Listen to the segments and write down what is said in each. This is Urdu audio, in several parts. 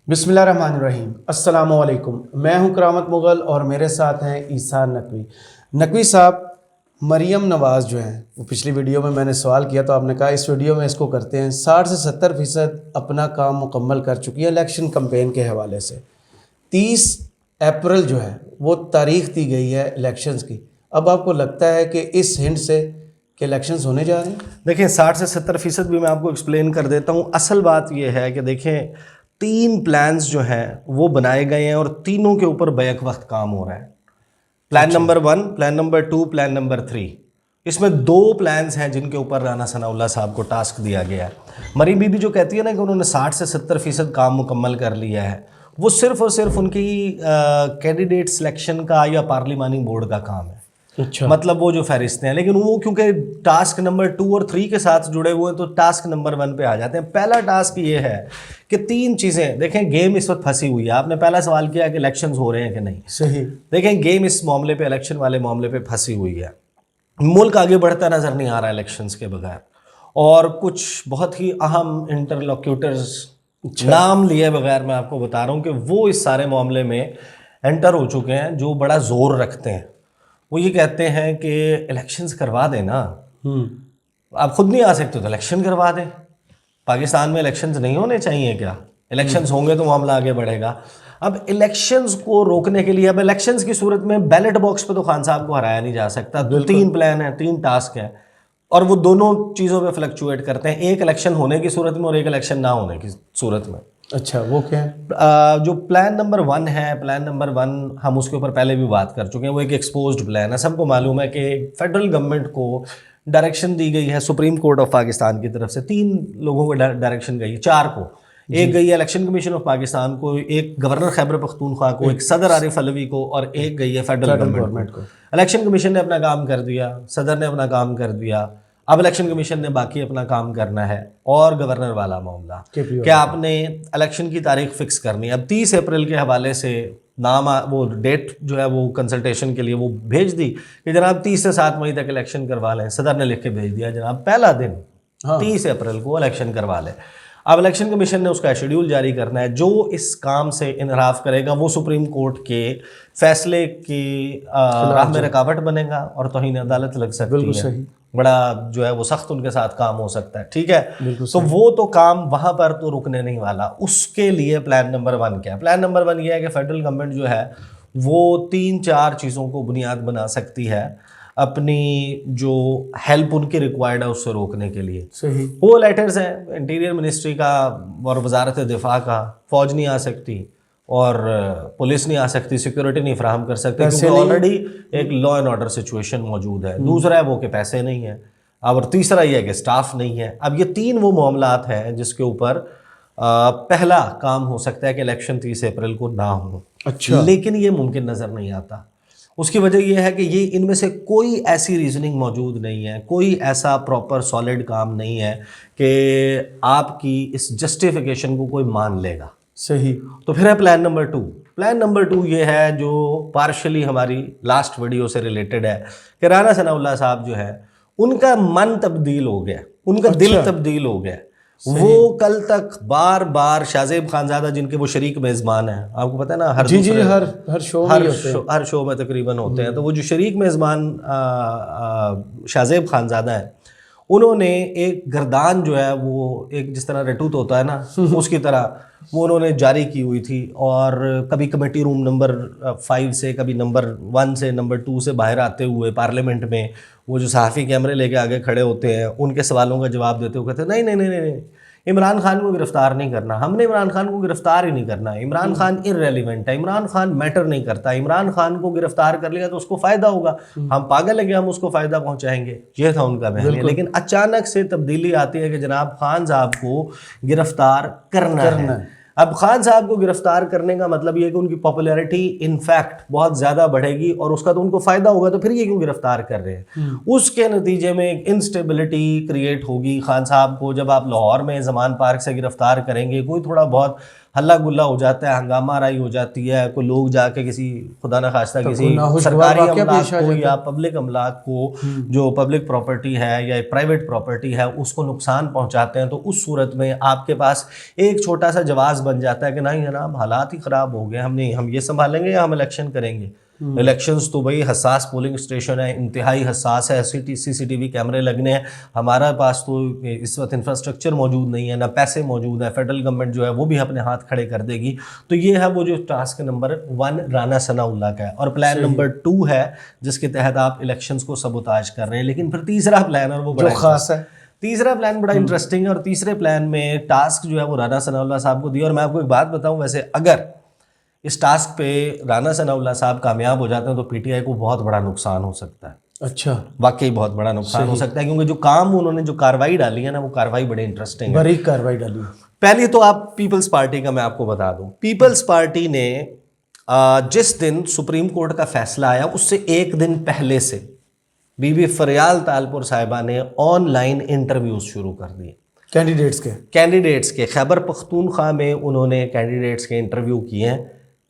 بسم اللہ الرحمن الرحیم، السلام علیکم۔ میں ہوں کرامت مغل اور میرے ساتھ ہیں عیسیٰ نقوی۔ نقوی صاحب، مریم نواز جو ہیں، وہ پچھلی ویڈیو میں نے سوال کیا تو آپ نے کہا اس ویڈیو میں اس کو کرتے ہیں۔ 60 سے 70% اپنا کام مکمل کر چکی ہے الیکشن کمپین کے حوالے سے۔ 30 اپریل جو ہے وہ تاریخ دی گئی ہے الیکشنز کی۔ اب آپ کو لگتا ہے کہ اس ہنٹ سے کہ الیکشنز ہونے جا رہے ہیں؟ دیکھیں 60 سے 70% بھی میں آپ کو ایکسپلین کر دیتا ہوں۔ اصل بات یہ ہے کہ دیکھیں 3 پلانز جو ہیں وہ بنائے گئے ہیں اور تینوں کے اوپر بیک وقت کام ہو رہا ہے۔ Plan number 1، plan number 2، plan number 3۔ اس میں 2 پلانز ہیں جن کے اوپر رانا ثناء اللہ صاحب کو ٹاسک دیا گیا ہے۔ مریم بی بی جو کہتی ہے نا کہ انہوں نے 60 سے 70% کام مکمل کر لیا ہے، وہ صرف اور صرف ان کی کینڈیڈیٹ سلیکشن کا یا پارلیمانی بورڈ کا کام ہے۔ اچھا، مطلب وہ جو فہرستیں ہیں، لیکن وہ کیونکہ ٹاسک نمبر 2 اور 3 کے ساتھ جڑے ہوئے ہیں تو ٹاسک نمبر 1 پہ آ جاتے ہیں۔ پہلا ٹاسک یہ ہے کہ 3 چیزیں دیکھیں، گیم اس وقت پھنسی ہوئی ہے۔ آپ نے پہلا سوال کیا کہ الیکشنز ہو رہے ہیں کہ نہیں۔ صحیح۔ دیکھیں گیم اس معاملے پہ، الیکشن والے معاملے پہ پھنسی ہوئی ہے۔ ملک آگے بڑھتا نظر نہیں آ رہا الیکشنز کے بغیر، اور کچھ بہت ہی اہم انٹرلوکیوٹرز نام لیے بغیر میں آپ کو بتا رہا ہوں کہ وہ اس سارے معاملے میں انٹر ہو چکے ہیں، جو بڑا زور رکھتے ہیں۔ وہ یہ کہتے ہیں کہ الیکشنز کروا دیں نا، آپ خود نہیں آ سکتے تو الیکشن کروا دیں۔ پاکستان میں الیکشنز نہیں ہونے چاہیے کیا؟ الیکشنز ہوں گے تو معاملہ آگے بڑھے گا۔ اب الیکشنز کو روکنے کے لیے، اب الیکشنز کی صورت میں بیلٹ باکس پہ تو خان صاحب کو ہرایا نہیں جا سکتا۔ 3 پلان ہیں، 3 ٹاسک ہیں، اور وہ دونوں چیزوں پہ فلکچویٹ کرتے ہیں، ایک الیکشن ہونے کی صورت میں اور ایک الیکشن نہ ہونے کی صورت میں۔ اچھا، وہ کیا ہے؟ جو پلان نمبر 1 ہے، پلان نمبر 1 ہم اس کے اوپر پہلے بھی بات کر چکے ہیں۔ وہ ایک ایکسپوزڈ پلان ہے۔ سب کو معلوم ہے کہ فیڈرل گورنمنٹ کو ڈائریکشن دی گئی ہے سپریم کورٹ آف پاکستان کی طرف سے، 3 لوگوں کو ڈائریکشن گئی، 4 کو۔ ایک گئی ہے الیکشن کمیشن آف پاکستان کو، ایک گورنر خیبر پختونخوا کو، ایک صدر عارف علوی کو، اور ایک گئی ہے فیڈرل گورنمنٹ کو۔ الیکشن کمیشن نے اپنا کام کر دیا، صدر نے اپنا کام کر دیا، اب الیکشن کمیشن نے باقی اپنا کام کرنا ہے، اور گورنر والا معاملہ کہ آپ نے الیکشن کی تاریخ فکس کرنی ہے۔ اب 30 اپریل کے حوالے سے نام وہ ڈیٹ جو ہے وہ کنسلٹیشن کے لیے وہ بھیج دی کہ جناب 30 سے 7 مئی تک الیکشن کروا لیں۔ صدر نے لکھ کے بھیج دیا جناب پہلا دن 30 اپریل کو الیکشن کروا لیں۔ اب الیکشن کمیشن نے اس کا شیڈیول جاری کرنا ہے۔ جو اس کام سے انحراف کرے گا وہ سپریم کورٹ کے فیصلے کی راہ میں رکاوٹ بنے گا اور توہین عدالت لگ سکتی ہے۔ بڑا جو ہے وہ سخت ان کے ساتھ کام ہو سکتا ہے، ٹھیک ہے؟ تو وہ تو کام وہاں پر تو رکنے نہیں والا۔ اس کے لیے پلان نمبر 1 کیا ہے؟ پلان نمبر 1 یہ ہے کہ فیڈرل گورنمنٹ جو ہے وہ 3-4 چیزوں کو بنیاد بنا سکتی ہے اپنی جو ہیلپ ان کی ریکوائرڈ ہے اس سے روکنے کے لیے۔ صحیح۔ وہ لیٹرز ہیں انٹیریئر منسٹری کا اور وزارت دفاع کا۔ فوج نہیں آ سکتی اور پولیس نہیں آ سکتی، سیکیورٹی نہیں فراہم کر سکتے کیونکہ آلریڈی ایک لا اینڈ آرڈر سچویشن موجود ہے۔ دوسرا ہے وہ کہ پیسے نہیں ہیں، اور تیسرا یہ ہے کہ سٹاف نہیں ہے۔ اب یہ 3 وہ معاملات ہیں جس کے اوپر پہلا کام ہو سکتا ہے کہ الیکشن 30 اپریل کو نہ ہو۔ اچھا، لیکن یہ ممکن نظر نہیں آتا۔ اس کی وجہ یہ ہے کہ یہ ان میں سے کوئی ایسی ریزننگ موجود نہیں ہے، کوئی ایسا پراپر سالڈ کام نہیں ہے کہ آپ کی اس جسٹیفیکیشن کو کوئی مان لے گا۔ صحیح۔ تو پھر ہے پلان نمبر 2۔ پلان نمبر 2 یہ ہے جو پارشلی ہماری لاسٹ ویڈیو سے ریلیٹڈ ہے کہ رانا ثناء اللہ صاحب جو ہے ان کا من تبدیل ہو گیا، ان کا دل تبدیل ہو گیا۔ وہ کل تک بار بار شاہ زیب خانزادہ جن کے وہ شریک میزبان ہیں، آپ کو پتہ ہے نا، ہر شو میں تقریباً ہوتے ہیں، تو وہ جو شریک میزبان شاہ زیب خانزادہ ہیں، انہوں نے ایک گردان جو ہے وہ ایک جس طرح رٹوت ہوتا ہے نا اس کی طرح وہ انہوں نے جاری کی ہوئی تھی، اور کبھی کمیٹی روم نمبر 5 سے، کبھی نمبر 1 سے، نمبر 2 سے باہر آتے ہوئے پارلیمنٹ میں وہ جو صحافی کیمرے لے کے آگے کھڑے ہوتے ہیں ان کے سوالوں کا جواب دیتے ہوئے کہتے ہیں نہیں عمران خان کو گرفتار نہیں کرنا، ہم نے عمران خان کو گرفتار ہی نہیں کرنا، عمران خان ارریلیونٹ ہے، عمران خان میٹر نہیں کرتا، عمران خان کو گرفتار کر لیا تو اس کو فائدہ ہوگا، ہم پاگل ہیں کہ ہم اس کو فائدہ پہنچائیں گے۔ یہ تھا ان کا بیان۔ لیکن اچانک سے تبدیلی آتی ہے کہ جناب خان صاحب کو گرفتار کرنا ہے۔ اب خان صاحب کو گرفتار کرنے کا مطلب یہ کہ ان کی پاپولیرٹی انفیکٹ بہت زیادہ بڑھے گی اور اس کا تو ان کو فائدہ ہوگا، تو پھر یہ کیوں گرفتار کر رہے ہیں؟ اس کے نتیجے میں ایک انسٹیبلٹی کریٹ ہوگی خان صاحب کو۔ جب آپ لاہور میں زمان پارک سے گرفتار کریں گے، کوئی تھوڑا بہت ہلا گلا ہو جاتا ہے, ہنگامہ آرائی ہو جاتی ہے, کوئی لوگ جا کے کسی خدا نخواستہ کسی سرکاری املاک کو یا پبلک املاک کو جو پبلک پراپرٹی ہے یا پرائیویٹ پراپرٹی ہے اس کو نقصان پہنچاتے ہیں, تو اس صورت میں آپ کے پاس ایک چھوٹا سا جواز بن جاتا ہے کہ نہیں جناب حالات ہی خراب ہو گئے, ہم یہ سنبھالیں گے یا ہم الیکشن کریں گے. الیکشنز تو بھائی حساس پولنگ اسٹیشن ہے, انتہائی حساس ہے, CCTV کیمرے لگنے ہیں, ہمارا پاس تو اس وقت انفراسٹرکچر موجود نہیں ہے, نہ پیسے موجود ہیں, فیڈرل گورنمنٹ جو ہے وہ بھی اپنے ہاتھ کھڑے کر دے گی. تو یہ ہے وہ جو ٹاسک نمبر 1 رانا ثناءاللہ کا ہے. اور پلان نمبر 2 ہے جس کے تحت آپ الیکشنز کو سبوتاج کر رہے ہیں. لیکن پھر تیسرا پلان, اور وہ بڑا خاص ہے, تیسرا پلان بڑا انٹرسٹنگ ہے, اور تیسرے پلان میں ٹاسک جو ہے وہ رانا ثناءاللہ صاحب کو دیا. اور میں آپ کو ایک بات بتاؤں, ویسے اگر اس ٹاسک پہ رانا ثناءاللہ صاحب کامیاب ہو جاتے ہیں تو PTI کو بہت بڑا نقصان ہو سکتا ہے. اچھا, واقعی بہت بڑا نقصان ہو سکتا ہے, کیونکہ جو کام انہوں نے جو کاروائی ڈالی ہے نا وہ کاروائی بڑے انٹرسٹنگ ہے. باریک کاروائی ڈالی. پہلی تو آپ پیپلز پارٹی کا میں آپ کو بتا دوں, پیپلز پارٹی نے جس دن سپریم کورٹ کا فیصلہ آیا اس سے ایک دن پہلے سے بی بی فریال تالپور صاحبہ نے آن لائن انٹرویوز شروع کر دیے کینڈیڈیٹس کے. خیبر پختونخوا میں انہوں نے کینڈیڈیٹس کے انٹرویو کیے ہیں,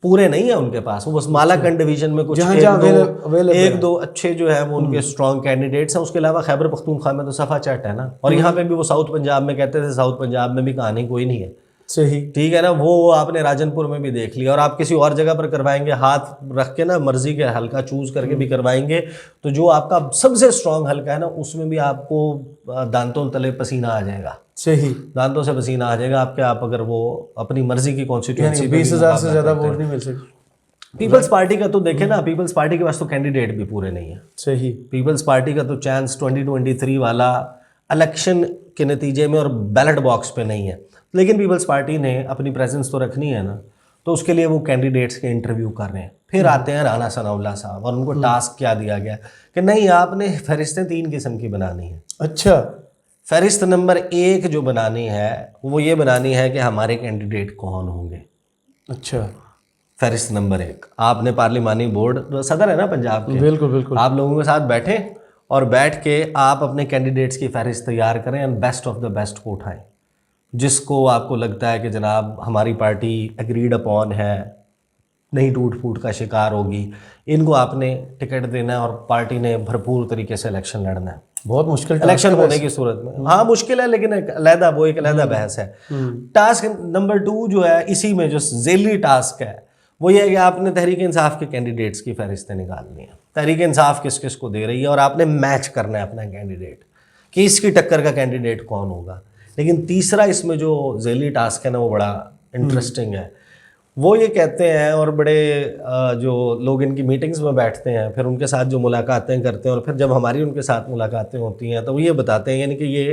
پورے نہیں ہیں ان کے پاس, وہ بس مالاکنڈ ڈویژن میں کچھ ایک دو اچھے جو ہے وہ ان کے اسٹرانگ کینڈیڈیٹس ہیں. اس کے علاوہ خیبر پختونخوا میں تو صفا چٹ ہے نا, اور یہاں پہ بھی وہ ساؤتھ پنجاب میں کہتے تھے, ساؤتھ پنجاب میں بھی کہانی کوئی نہیں ہے. صحیح, ٹھیک ہے نا, وہ آپ نے راجن پور میں بھی دیکھ لیا, اور آپ کسی اور جگہ پر کروائیں گے ہاتھ رکھ کے نا, مرضی کے حلقہ چوز کر کے بھی کروائیں گے, تو جو آپ کا سب سے اسٹرانگ حلقہ ہے نا اس میں بھی آپ کو دانتوں تلے پسینہ آ جائے گا. صحیح, دانتوں سے پسینہ آ جائے گا آپ کے, آپ اگر وہ اپنی مرضی کی کانسٹیٹوئنسی 20,000 سے زیادہ ووٹ نہیں مل سکتے. پیپلز پارٹی کا تو دیکھیں نا, پیپلز پارٹی کے پاس تو کینڈیڈیٹ بھی پورے نہیں ہیں. صحیح, پیپلز پارٹی کا تو چانس 2023 والا الیکشن کے نتیجے میں اور بیلٹ باکس پہ نہیں ہے. لیکن پیپلز پارٹی نے اپنی پریزنس تو رکھنی ہے نا, تو اس کے لیے وہ کینڈیڈیٹس کے انٹرویو کر رہے ہیں. پھر آتے ہیں رانا ثناءاللہ صاحب, اور ان کو ٹاسک کیا دیا گیا کہ نہیں آپ نے فہرستیں 3 قسم کی بنانی ہیں. اچھا, فہرست نمبر 1 جو بنانی ہے وہ یہ بنانی ہے کہ ہمارے کینڈیڈیٹ کون ہوں گے. اچھا, فہرست نمبر 1, آپ نے پارلیمانی بورڈ صدر ہے نا پنجاب کے, بالکل بالکل, آپ لوگوں کے ساتھ بیٹھیں اور بیٹھ کے آپ اپنے کینڈیڈیٹس کی فہرست تیار کریں, and best of the best کو اٹھائیں, جس کو آپ کو لگتا ہے کہ جناب ہماری پارٹی ایگریڈ اپون ہے, نہیں ٹوٹ پھوٹ کا شکار ہوگی, ان کو آپ نے ٹکٹ دینا ہے, اور پارٹی نے بھرپور طریقے سے الیکشن لڑنا ہے. بہت مشکل الیکشن ہونے کی صورت میں, ہاں مشکل ہے, لیکن ایک علیحدہ بحث ہے. ٹاسک نمبر 2 جو ہے, اسی میں جو ذیلی ٹاسک ہے وہ یہ ہے کہ آپ نے تحریک انصاف کے کینڈیڈیٹس کی فہرستیں نکالنی ہیں. تحریک انصاف کس کس کو دے رہی ہے, اور آپ نے میچ کرنا ہے اپنا کینڈیڈیٹ کہ اس کی ٹکر کا کینڈیڈیٹ کون ہوگا. لیکن تیسرا اس میں جو ذیلی ٹاسک ہے نا وہ بڑا انٹرسٹنگ ہے. وہ یہ کہتے ہیں, اور بڑے جو لوگ ان کی میٹنگز میں بیٹھتے ہیں, پھر ان کے ساتھ جو ملاقاتیں کرتے ہیں, اور پھر جب ہماری ان کے ساتھ ملاقاتیں ہوتی ہیں تو وہ یہ بتاتے ہیں, یعنی کہ یہ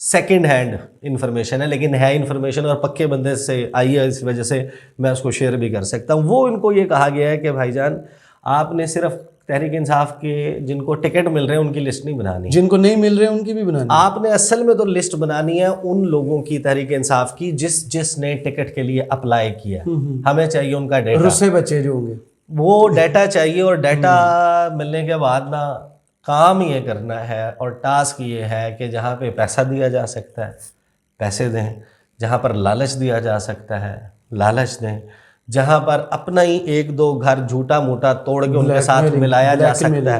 سیکنڈ ہینڈ انفارمیشن ہے, لیکن ہے انفارمیشن اور پکے بندے سے آئی ہے, اس وجہ سے میں اس کو شیئر بھی کر سکتا ہوں. وہ ان کو یہ کہا گیا ہے کہ بھائی جان آپ نے صرف تحریک انصاف کے جن کو ٹکٹ مل رہے ہیں ان کی لسٹ نہیں بنانی, جن کو نہیں مل رہے ان کی بھی بنانی. آپ نے اصل میں تو لسٹ بنانی ہے ان لوگوں کی تحریک انصاف کی جس نے ٹکٹ کے لیے اپلائی کیا. ہمیں چاہیے ان کا ڈیٹا, رسے بچے جو ہوں گے وہ ڈیٹا چاہیے, اور ڈیٹا ملنے کے بعد نا کام یہ کرنا ہے, اور ٹاسک یہ ہے کہ جہاں پہ پیسہ دیا جا سکتا ہے پیسے دیں, جہاں پر لالچ دیا جا سکتا ہے لالچ دیں, جہاں پر اپنا ہی 1-2 گھر جھوٹا موٹا توڑ کے ان کے ساتھ ملایا جا سکتا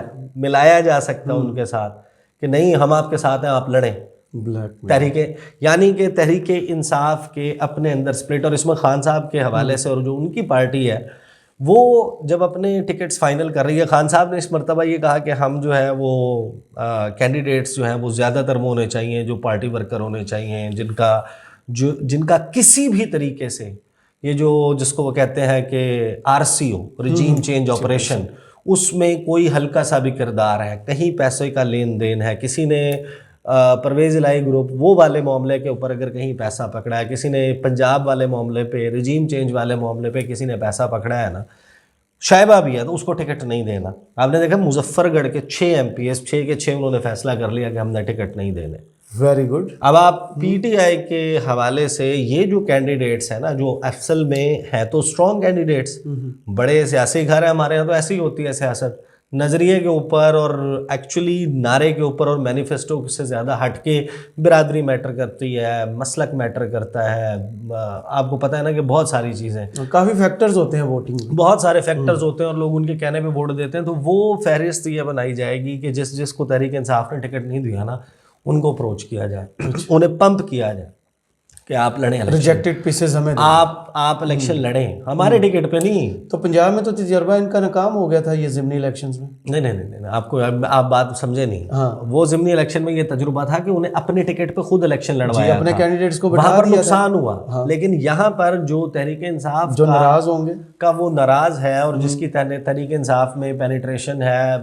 ہے ان کے ساتھ کہ نہیں ہم آپ کے ساتھ ہیں, آپ لڑیں. یعنی کہ تحریک انصاف کے اپنے اندر سپلٹ, اور اس میں خان صاحب کے حوالے سے اور جو ان کی پارٹی ہے وہ جب اپنے ٹکٹس فائنل کر رہی ہے, خان صاحب نے اس مرتبہ یہ کہا کہ ہم جو ہے وہ کینڈیڈیٹس جو ہیں وہ زیادہ تر وہ ہونے چاہیے جو پارٹی ورکر ہونے چاہیے, جن کا کسی بھی طریقے سے یہ جس کو وہ کہتے ہیں کہ RCO رجیم چینج آپریشن, اس میں کوئی ہلکا سا بھی کردار ہے, کہیں پیسے کا لین دین ہے, کسی نے پرویز الہی گروپ وہ والے معاملے کے اوپر اگر کہیں پیسہ پکڑا ہے, کسی نے پنجاب والے معاملے پہ, رجیم چینج والے معاملے پہ کسی نے پیسہ پکڑا ہے نا, شائبہ بھی ہے, تو اس کو ٹکٹ نہیں دینا. آپ نے دیکھا مظفر گڑھ کے 6 MPs 6 کے 6 انہوں نے فیصلہ کر لیا کہ ہم نے ٹکٹ نہیں دینے. Very good. اب آپ PTI کے حوالے سے یہ جو کینڈیڈیٹس ہیں نا, جو اصل میں ہیں تو اسٹرانگ کینڈیڈیٹس, بڑے سیاسی گھر ہیں ہمارے یہاں تو ایسی ہی ہوتی ہے سیاست, نظریے کے اوپر اور ایکچولی نعرے کے اوپر اور مینیفیسٹو سے زیادہ ہٹ کے برادری میٹر کرتی ہے, مسلک میٹر کرتا ہے. آپ کو پتہ ہے نا کہ بہت ساری چیزیں, کافی فیکٹرز ہوتے ہیں ووٹنگ میں, بہت سارے فیکٹرز ہوتے ہیں اور لوگ ان کے کہنے پہ ووٹ دیتے ہیں. تو وہ فہرست یہ بنائی جائے گی کہ جس کو تحریک انصاف نے ٹکٹ نہیں دیا نا, ان کو اپروچ کیا جائے, انہیں پمپ کیا جائے کہ آپ لڑیں, ریجیکٹڈ پیسز ہمیں دیں. آپ الیکشن لڑیں, ہمارے ٹکٹ پہ نہیں. تو پنجاب میں تو تجربہ ان کا ناکام ہو گیا تھا یہ ضمنی الیکشنز میں. نہیں, آپ بات سمجھے نہیں. وہ ضمنی الیکشن میں یہ تجربہ تھا کہ انہیں اپنے ٹکٹ پہ خود الیکشن لڑوایا, اپنے کینڈیڈیٹس کو وہاں پر نقصان ہوا. لیکن یہاں پر جو تحریک انصاف جو ناراض ہوں گے کا وہ ناراض ہے اور جس کی تحریک انصاف میں پینیٹریشن ہے,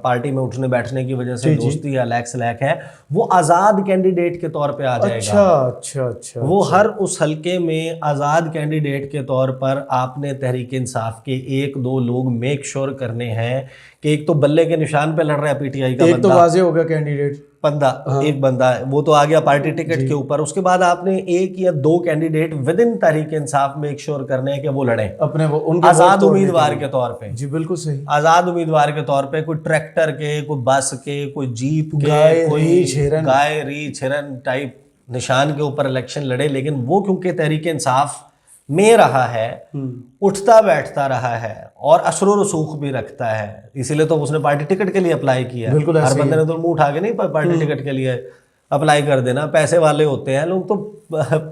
پارٹی میں اٹھنے بیٹھنے کی وجہ سے دوستی ہے, لیک سلیک ہے, وہ آزاد کینڈیڈیٹ کے طور پہ آ جائے گا. اچھا. وہ ہر اس حلقے میں آزاد کینڈیڈیٹ کے طور پر آپ نے تحریک انصاف کے 1-2 لوگ میک شور کرنے ہیں کہ ایک تو بلے کے نشان پہ لڑ رہا ہے پی ٹی آئی کا ایک تو واضح ہو گیا کینڈیڈیٹ ایک بندہ ہے, وہ تو آ گیا پارٹی ٹکٹ کے اوپر. اس کے بعد آپ نے 1 یا 2 candidate with in Tehreek Insaf میں ایک شور کرنے ہیں کہ وہ لڑیں اپنے آزاد امیدوار کے طور پہ. جی بالکل صحیح. آزاد امیدوار کے طور پہ, کوئی ٹریکٹر کے, کوئی بس کے, کوئی جیپ کے, کوئی گائے ریچھ ہرن ٹائپ نشان کے اوپر الیکشن لڑے. لیکن وہ کیونکہ تحریک انصاف میں رہا ہے, اٹھتا بیٹھتا رہا ہے اور اثر و رسوخ بھی رکھتا ہے, اسی لیے تو اس نے پارٹی ٹکٹ کے لیے اپلائی کیا. ہر بندے نے تو منہ اٹھا کے نہیں پارٹی ٹکٹ کے لیے اپلائی کر دینا. پیسے والے ہوتے ہیں لوگ, تو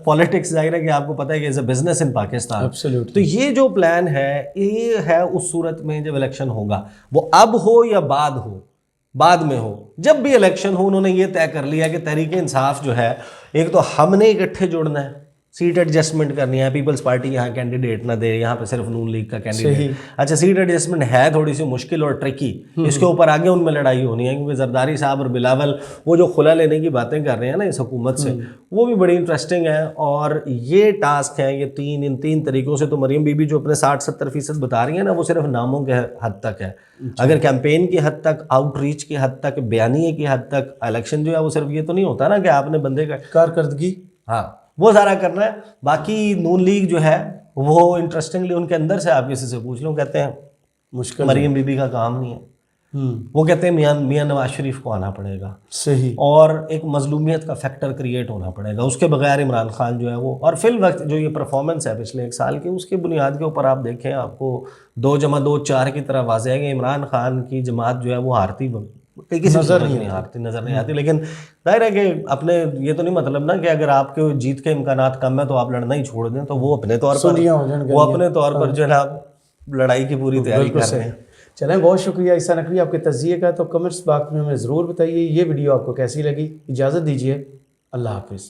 پالیٹکس ظاہر ہے کہ آپ کو پتہ ہے کہ از اے بزنس ان پاکستان. تو یہ جو پلان ہے یہ ہے اس صورت میں جب الیکشن ہوگا, وہ اب ہو یا بعد میں ہو, جب بھی الیکشن ہو انہوں نے یہ طے کر لیا کہ تحریک انصاف جو ہے, ایک تو ہم نے اکٹھے جڑنا ہے, سیٹ ایڈجسٹمنٹ کرنی ہے. پیپلز پارٹی یہاں کینڈیڈیٹ نہ دے, یہاں پہ صرف نون لیگ کا کینڈیڈیٹ. اچھا سیٹ ایڈجسٹمنٹ ہے تھوڑی سی مشکل اور ٹرکی, اس کے اوپر آگے ان میں لڑائی ہونی ہے, کیونکہ زرداری صاحب اور بلاول وہ جو خلا لینے کی باتیں کر رہے ہیں نا اس حکومت سے, وہ بھی بڑی انٹرسٹنگ ہے. اور یہ ٹاسک ہے, یہ ان تین طریقوں سے. تو مریم بی بی جو اپنے 60-70% بتا رہی ہیں نا, وہ صرف ناموں کے حد تک ہے. اگر کیمپین کی حد تک, آؤٹ ریچ کی حد تک, بیانیے کی حد تک, الیکشن جو ہے وہ صرف یہ تو نہیں ہوتا نا کہ آپ نے بندے کا کارکردگی, ہاں وہ سارا کرنا ہے. باقی نون لیگ جو ہے وہ انٹرسٹنگلی ان کے اندر سے آپ کسی سے پوچھ لو, کہتے ہیں مشکل مریم بی بی کا کام نہیں ہے. وہ کہتے ہیں میاں نواز شریف کو آنا پڑے گا, صحیح, اور ایک مظلومیت کا فیکٹر کریٹ ہونا پڑے گا. اس کے بغیر عمران خان جو ہے وہ, اور فی الوقت جو یہ پرفارمنس ہے پچھلے 1 سال کی, اس کی بنیاد کے اوپر آپ دیکھیں, آپ کو 2+2 4 کی طرح واضح ہے کہ عمران خان کی جماعت جو ہے وہ ہارتی کسی نظر نہیں آتی. لیکن ظاہر ہے کہ اپنے یہ تو نہیں مطلب نا کہ اگر آپ کے جیت کے امکانات کم ہے تو آپ لڑنا ہی چھوڑ دیں. تو وہ اپنے طور پر جو ہے نا لڑائی کی پوری تیاری کر رہے ہیں. چلیں, بہت شکریہ عیسیٰ نقوی آپ کے تجزیے کا. تو کمنٹس باکس میں ہمیں ضرور بتائیے یہ ویڈیو آپ کو کیسی لگی. اجازت دیجیے, اللہ حافظ.